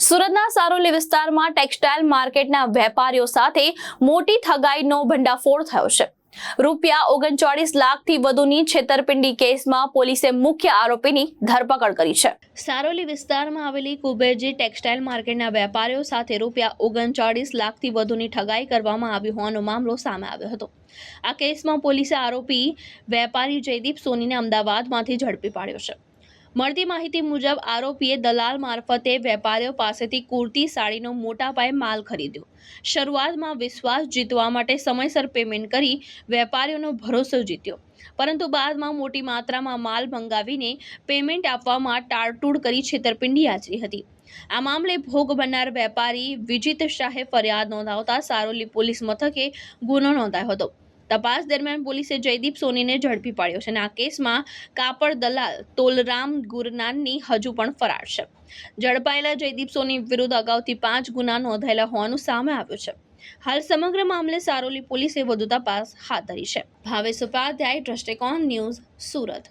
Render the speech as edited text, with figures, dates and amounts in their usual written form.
સુરતના સારોલી વિસ્તારમાં ટેક્સટાઇલ માર્કેટના વેપારીઓ સાથે મોટી ઠગાઈનો ભંડાફોડ થયો છે। ₹39 લાખથી વધુની છેતરપિંડી કેસમાં પોલીસે મુખ્ય આરોપીની ધરપકડ કરી છે। સારોલી વિસ્તારમાં આવેલી કુબેરજી ટેક્સટાઇલ માર્કેટના વેપારીઓ સાથે ₹39 લાખથી વધુની ઠગાઈ કરવામાં આવી હોવાનો મામલો સામે આવ્યો હતો। આ કેસમાં પોલીસે આરોપી વેપારી જયદીપ સોનીને અમદાવાદમાંથી ઝડપી પાડ્યો છે। મળતી માહિતી મુજબ આરોપીએ દલાલ મારફતે વેપારીઓ પાસેથી કુર્તી સાડીનો મોટા પાયે માલ ખરીદ્યો। શરૂઆતમાં વિશ્વાસ જીતવા માટે સમયસર પેમેન્ટ કરી વેપારીઓનો ભરોસો જીત્યો, પરંતુ બાદમાં મોટી માત્રામાં માલ મંગાવીને પેમેન્ટ આપવામાં ટાળટૂળ કરી છેતરપિંડી આચરી હતી। આ મામલે ભોગ બનનાર વેપારી વિજિત શાહે ફરિયાદ નોંધાવતા સારોલી પોલીસ મથકે ગુનો નોંધાયો હતો। તપાસ દરમિયાન પોલીસે જયદીપ સોનીને ઝડપી પાડ્યો છે અને આ કેસમાં કાપડ દલાલ તોલરામ ગુરનાની હજુ પણ ફરાર છે। ઝડપાયેલા જયદીપ સોની વિરુદ્ધ અગાઉથી 5 ગુના નોંધાયેલા હોવાનું સામે આવ્યું છે। હાલ સમગ્ર મામલે સારોલી પોલીસે વધુ તપાસ હાથ ધરી છે। ભાવેશ ઉપાધ્યાય, દ્રષ્ટિકોણ ન્યૂઝ, સુરત।